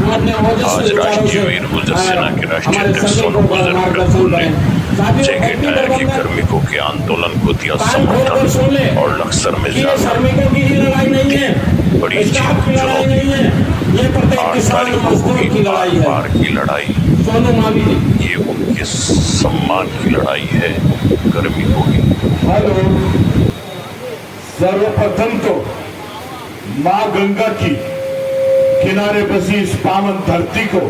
आज राष्ट्रीय वीर गुर्जर सेना के राष्ट्रीय अध्यक्ष सोनू गुर्जर ठाकुर ने जेके टायर के कार्मिकों के आंदोलन को दिया समर्थन और लक्सर में बड़ी चुनौती। 8 तारीख को हुई आर की लड़ाई, ये उनके सम्मान की लड़ाई है, कार्मिकों की। सर्वप्रथम तो माँ गंगा की किनारे बसी इस पावन धरती को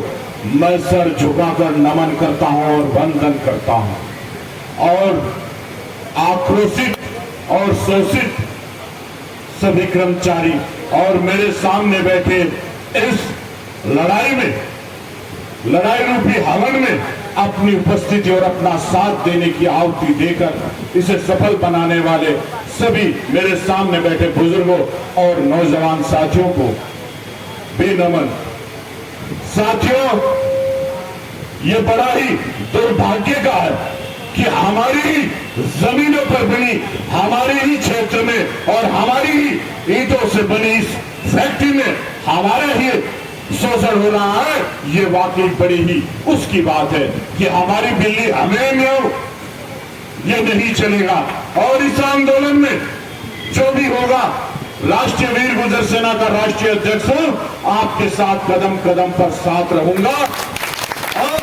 मैं सर झुकाकर नमन करता हूं और वंदन करता हूं, और आक्रोशित और शोषित सभी कर्मचारी और मेरे सामने बैठे इस लड़ाई रूपी हवन में अपनी उपस्थिति और अपना साथ देने की आहुति देकर इसे सफल बनाने वाले सभी मेरे सामने बैठे बुजुर्गों और नौजवान साथियों को बेनमन। साथियों, ये बड़ा ही दुर्भाग्य का है कि हमारी ही जमीनों पर बनी, हमारे ही क्षेत्र में और हमारी ही ईंटों से बनी इस फैक्ट्री में हमारा ही शोषण हो रहा है। ये वाकई बड़ी ही उसकी बात है कि हमारी बिल्ली हमें मियाओ, ये नहीं चलेगा। और इस आंदोलन में जो भी होगा, राष्ट्रीय वीर गुर्जर सेना का राष्ट्रीय अध्यक्ष हूं, आपके साथ कदम कदम पर साथ रहूंगा। और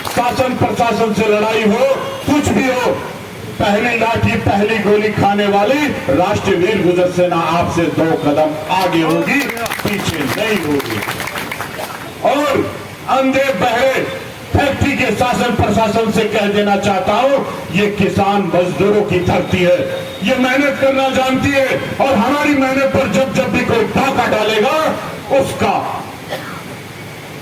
शासन प्रशासन से लड़ाई हो, कुछ भी हो, पहली लाठी पहली गोली खाने वाली राष्ट्रीय वीर गुर्जर सेना आपसे 2 कदम आगे होगी, पीछे नहीं होगी। और अंधे बहरे फैक्ट्री के शासन प्रशासन से कह देना चाहता हूं, ये किसान मजदूरों की धरती है, ये मेहनत करना जानती है, और हमारी मेहनत पर जब जब भी कोई डाका डालेगा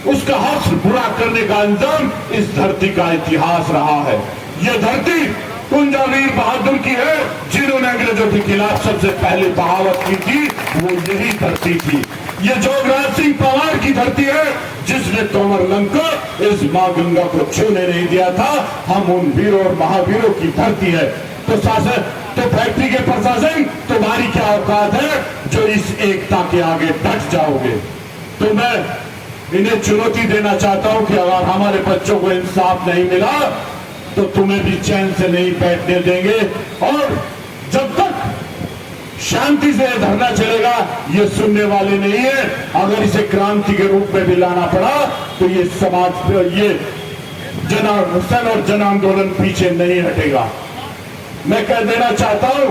उसका हर्ष बुरा करने का अंजाम इस धरती का इतिहास रहा है। यह धरती कुंजा वीर बहादुर की है, जिन्होंने अंग्रेजों के खिलाफ सबसे पहले बगावत की थी, वो यही धरती थी। ये जोगराज सिंह पवार की धरती है, जिसने तोमर लंग को इस मां गंगा को छूने नहीं दिया था। हम उन वीरों और महावीरों की धरती है। तो फैक्ट्री के प्रशासन, तुम्हारी क्या औकात है जो इस एकता के आगे डट जाओगे? तो मैं इन्हें चुनौती देना चाहता हूं कि अगर हमारे बच्चों को इंसाफ नहीं मिला तो तुम्हें भी चैन से नहीं बैठने देंगे। और जब तक शांति से धरना चलेगा, ये सुनने वाले नहीं है। अगर इसे क्रांति के रूप में भी लाना पड़ा तो ये समाज, ये जन आंदोलन पीछे नहीं हटेगा। मैं कह देना चाहता हूं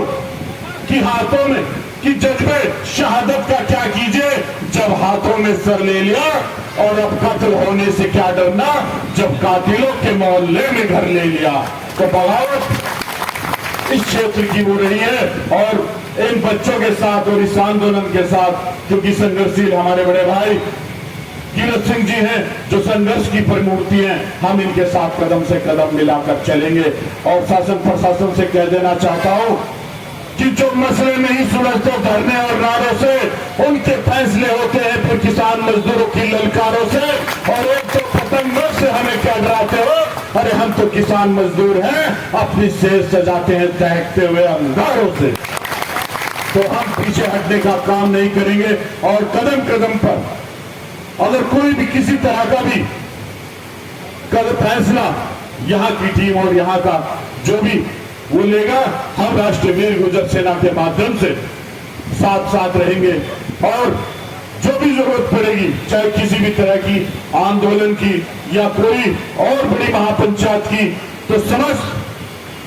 कि हाथों में कि जज्बे शहादत का क्या कीजिए जब हाथों में सर ले लिया, और अब कत्ल होने से क्या डरना जब कातिलों के मोहल्ले में घर ले लिया। तो बगावत इस क्षेत्र की हो रही है, और इन बच्चों के साथ और इस आंदोलन के साथ, क्योंकि संघर्षशील हमारे बड़े भाई कीरत सिंह जी हैं जो संघर्ष की परिमूर्ति हैं, हम इनके साथ कदम से कदम मिलाकर चलेंगे। और शासन प्रशासन से कह देना चाहता हूं कि जो मसले नहीं सुलझते धरने और नारों से, उनके फैसले होते हैं फिर किसान मजदूरों की ललकारों से। और एक तो पतंगों से हमें क्या डराते हो? अरे हम तो किसान मजदूर हैं, अपनी सेज सजाते हैं दहकते हुए अंगारों से। तो हम पीछे हटने का काम नहीं करेंगे, और कदम कदम पर अगर कोई भी किसी तरह का भी फैसला यहाँ की टीम और यहाँ का जो भी वो लेगा, हम राष्ट्रीय वीर गुर्जर सेना के माध्यम से साथ रहेंगे। और जो भी जरूरत पड़ेगी, चाहे किसी भी तरह की आंदोलन की या कोई और बड़ी महापंचायत की, तो समस्त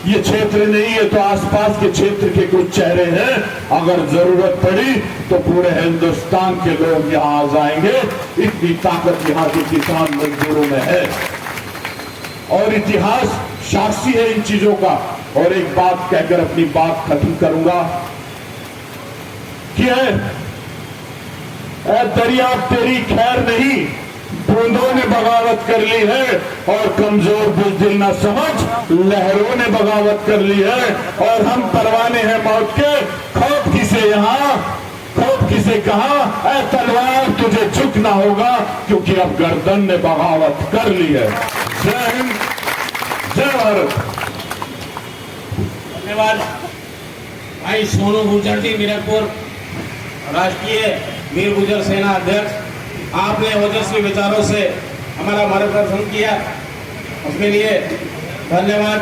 ये क्षेत्र नहीं है तो आसपास के क्षेत्र के कुछ चेहरे हैं, अगर जरूरत पड़ी तो पूरे हिंदुस्तान के लोग यहाँ आ जाएंगे। इतनी ताकत यहाँ के किसान मजदूरों में है, और इतिहास साक्षी है इन चीजों का। और एक बात कहकर अपनी बात खत्म करूंगा कि दरिया तेरी खैर नहीं, बूंदों ने बगावत कर ली है, और कमजोर बुज़दिल न समझ लहरों ने बगावत कर ली है। और हम परवाने हैं मौत के, खौफ किसे यहाँ, खौफ किसे कहा, ऐ तलवार तुझे झुकना होगा, क्योंकि अब गर्दन ने बगावत कर ली है। जय हिंद, जय भारत। धन्यवाद भाई सोनू गुर्जर जी, मीरपुर राष्ट्रीय वीर गुर्जर सेना अध्यक्ष। आपने ओजस्वी विचारों से हमारा मार्गदर्शन किया, उसके लिए धन्यवाद।